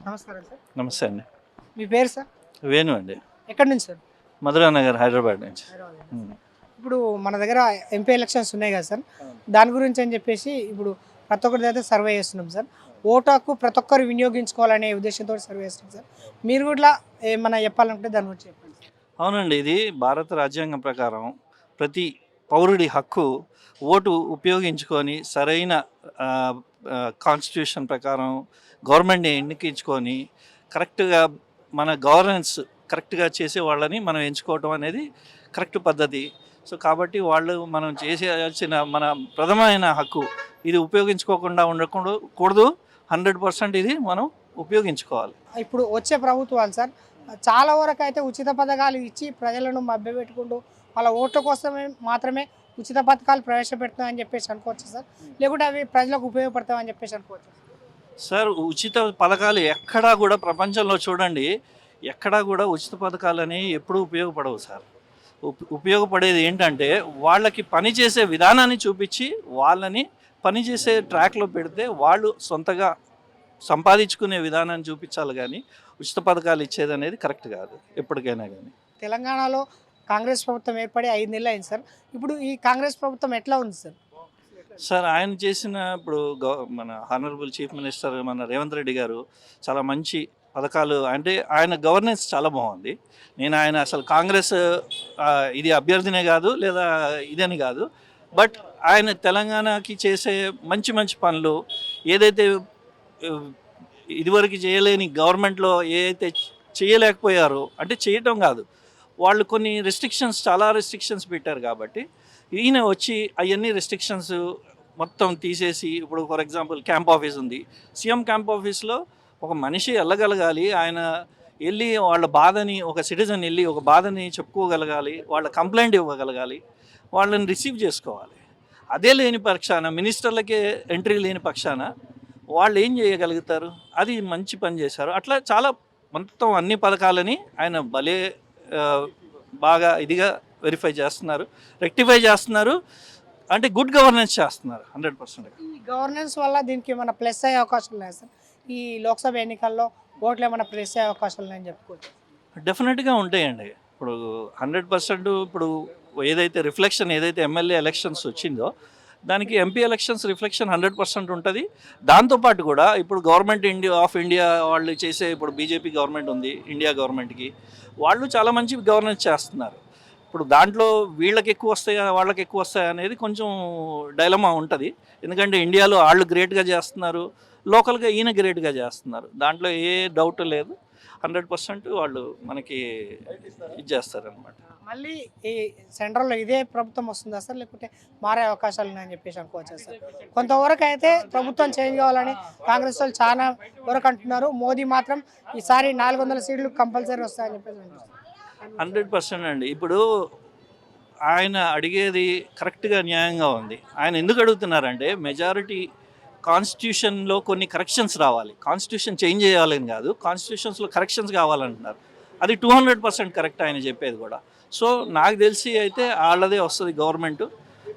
నమస్కారం సార్. నమస్తే అండి. మీ పేరు సార్? వేణు అండి. ఎక్కడి నుంచి సార్? మధురా నగర్, హైదరాబాద్ నుంచి. ఇప్పుడు మన దగ్గర ఎంపీ ఎలక్షన్స్ ఉన్నాయి కదా సార్, దాని గురించి అని చెప్పేసి ఇప్పుడు ప్రతి ఒక్కరి దగ్గర సర్వే చేస్తున్నాం సార్. ఓటు హక్కు ప్రతి ఒక్కరు వినియోగించుకోవాలనే ఉద్దేశంతో సర్వే చేస్తున్నాం సార్. మీరు కూడా ఏమన్నా చెప్పాలనుకుంటే దాని గురించి చెప్పండి. అవునండి, ఇది భారత రాజ్యాంగం ప్రకారం ప్రతి పౌరుడి హక్కు ఓటు ఉపయోగించుకొని సరైన కాన్స్టిట్యూషన్ ప్రకారం గవర్నమెంట్ని ఎన్నికించుకొని కరెక్ట్గా మన గవర్నెన్స్ కరెక్ట్గా చేసే వాళ్ళని మనం ఎంచుకోవటం అనేది కరెక్ట్ పద్ధతి. సో కాబట్టి వాళ్ళు మనం చేసేయాల్సిన మన ప్రథమైన హక్కు ఇది ఉపయోగించుకోకుండా ఉండకూడదు. 100% ఇది మనం ఉపయోగించుకోవాలి. ఇప్పుడు వచ్చే ప్రభుత్వాలు సార్ చాలా వరకు అయితే ఉచిత పథకాలు ఇచ్చి ప్రజలను మభ్యపెట్టుకుంటూ వాళ్ళ ఓట్ల కోసమే మాత్రమే ఉచిత పథకాలు ప్రవేశపెడతామని చెప్పేసి అనుకోవచ్చు సార్, లేకుంటే అవి ప్రజలకు ఉపయోగపడతామని చెప్పేసి అనుకోవచ్చు సార్. ఉచిత పథకాలు ఎక్కడా కూడా ప్రపంచంలో చూడండి, ఎక్కడా కూడా ఉచిత పథకాలు అనేవి ఎప్పుడూ ఉపయోగపడవు సార్. ఉపయోగపడేది ఏంటంటే వాళ్ళకి పనిచేసే విధానాన్ని చూపించి వాళ్ళని పనిచేసే ట్రాక్లో పెడితే వాళ్ళు సొంతగా సంపాదించుకునే విధానాన్ని చూపించాలి, కానీ ఉచిత పథకాలు ఇచ్చేది అనేది కరెక్ట్ కాదు ఎప్పటికైనా. కానీ తెలంగాణలో కాంగ్రెస్ ప్రభుత్వం ఏర్పడి 5 నెలలు అయింది సార్. ఇప్పుడు ఈ కాంగ్రెస్ ప్రభుత్వం ఎట్లా ఉంది సార్? సార్ ఆయన చేసిన ఇప్పుడు మన హానరబుల్ చీఫ్ మినిస్టర్ మన రేవంత్ రెడ్డి గారు చాలా మంచి పథకాలు, అంటే ఆయన గవర్నెన్స్ చాలా బాగుంది. నేను ఆయన అసలు కాంగ్రెస్ ఇది అభ్యర్థినే కాదు లేదా ఇదని కాదు, బట్ ఆయన తెలంగాణకి చేసే మంచి మంచి పనులు ఏదైతే ఇదివరకు చేయలేని గవర్నమెంట్లో ఏదైతే చేయలేకపోయారో, అంటే చేయటం కాదు, వాళ్ళు కొన్ని రెస్ట్రిక్షన్స్ చాలా రెస్ట్రిక్షన్స్ పెట్టారు కాబట్టి ఈయన వచ్చి అవన్నీ రెస్ట్రిక్షన్స్ మొత్తం తీసేసి ఇప్పుడు ఫర్ ఎగ్జాంపుల్ క్యాంప్ ఆఫీస్ ఉంది. సీఎం క్యాంప్ ఆఫీస్లో ఒక మనిషి వెళ్ళగలగాలి, ఆయన వెళ్ళి వాళ్ళ బాధని ఒక సిటిజన్ వెళ్ళి ఒక బాధని చెప్పుకోగలగాలి, వాళ్ళ కంప్లైంట్ ఇవ్వగలగాలి, వాళ్ళని రిసీవ్ చేసుకోవాలి. అదే లేని పక్షాన మినిస్టర్లకే ఎంట్రీ లేని పక్షాన వాళ్ళు ఏం చేయగలుగుతారు? అది మంచి పని చేశారు. అట్లా చాలా మొత్తం అన్ని పథకాలని ఆయన భలే బాగా ఇదిగా వెరిఫై చేస్తున్నారు, రెక్టిఫై చేస్తున్నారు, అంటే గుడ్ గవర్నెన్స్ చేస్తున్నారు 100%. ఈ గవర్నెన్స్ వల్ల దీనికి ఏమైనా ప్లస్ అయ్యే అవకాశాలు ఉన్నాయి సార్? ఈ లోక్సభ ఎన్నికల్లో ఓట్లు ఏమైనా ప్లస్ అయ్యే అవకాశాలు ఉన్నాయని చెప్పుకోవచ్చు? డెఫినెట్గా ఉంటాయండి. ఇప్పుడు 100% ఇప్పుడు ఏదైతే రిఫ్లెక్షన్ ఏదైతే ఎమ్మెల్యే ఎలక్షన్స్ వచ్చిందో దానికి ఎంపీ ఎలక్షన్స్ రిఫ్లెక్షన్ 100% ఉంటుంది. దాంతోపాటు కూడా ఇప్పుడు గవర్నమెంట్ ఆఫ్ ఇండియా వాళ్ళు చేసే ఇప్పుడు బీజేపీ గవర్నమెంట్ ఉంది, ఇండియా గవర్నమెంట్కి వాళ్ళు చాలా మంచి గవర్నెన్స్ చేస్తున్నారు. ఇప్పుడు దాంట్లో వీళ్ళకి ఎక్కువ వస్తాయా వాళ్ళకి ఎక్కువ వస్తాయా అనేది కొంచెం డైలమా ఉంటుంది. ఎందుకంటే ఇండియాలో వాళ్ళు గ్రేట్గా చేస్తున్నారు, లోకల్గా ఈయన గ్రేట్గా చేస్తున్నారు, దాంట్లో ఏ డౌట్ లేదు. 100% వాళ్ళు మనకి ఇది చేస్తారనమాట. మళ్ళీ ఈ సెంట్రల్లో ఇదే ప్రభుత్వం వస్తుందా సార్, లేకుంటే మారే అవకాశాలు ఉన్నాయని చెప్పేసి అనుకోవచ్చా సార్? కొంతవరకు అయితే ప్రభుత్వం చేంజ్ కావాలని కాంగ్రెస్ వాళ్ళు చాలా వరకు అంటున్నారు. మోదీ మాత్రం ఈసారి 400 సీట్లు కంపల్సరీ వస్తాయని చెప్పేసి అంటున్నారు. 100% అండి. ఇప్పుడు ఆయన అడిగేది కరెక్ట్గా న్యాయంగా ఉంది. ఆయన ఎందుకు అడుగుతున్నారంటే మెజారిటీ కాన్స్టిట్యూషన్లో కొన్ని కరెక్షన్స్ రావాలి, కాన్స్టిట్యూషన్ చేంజ్ చేయాలని కాదు, కాన్స్టిట్యూషన్స్లో కరెక్షన్స్ కావాలంటున్నారు. అది 200% కరెక్ట్ ఆయన చెప్పేది కూడా. సో నాకు తెలిసి అయితే వాళ్ళదే వస్తుంది, గవర్నమెంట్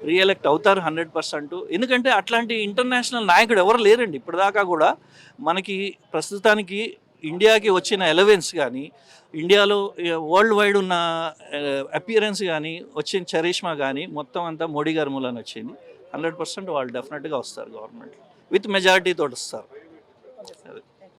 రీఎలెక్ట్ అవుతారు 100%. ఎందుకంటే అట్లాంటి ఇంటర్నేషనల్ నాయకుడు ఎవరు లేరండి ఇప్పటిదాకా కూడా. మనకి ప్రస్తుతానికి ఇండియాకి వచ్చిన ఎలవెన్స్ కానీ, ఇండియాలో వరల్డ్ వైడ్ ఉన్న అపియరెన్స్ కానీ, వచ్చిన చరిష్మా కానీ మొత్తం అంతా మోడీ గారి మూలన వచ్చింది. 100% వాళ్ళు డెఫినెట్గా వస్తారు, గవర్నమెంట్ విత్ మెజారిటీ తోటి వస్తారు.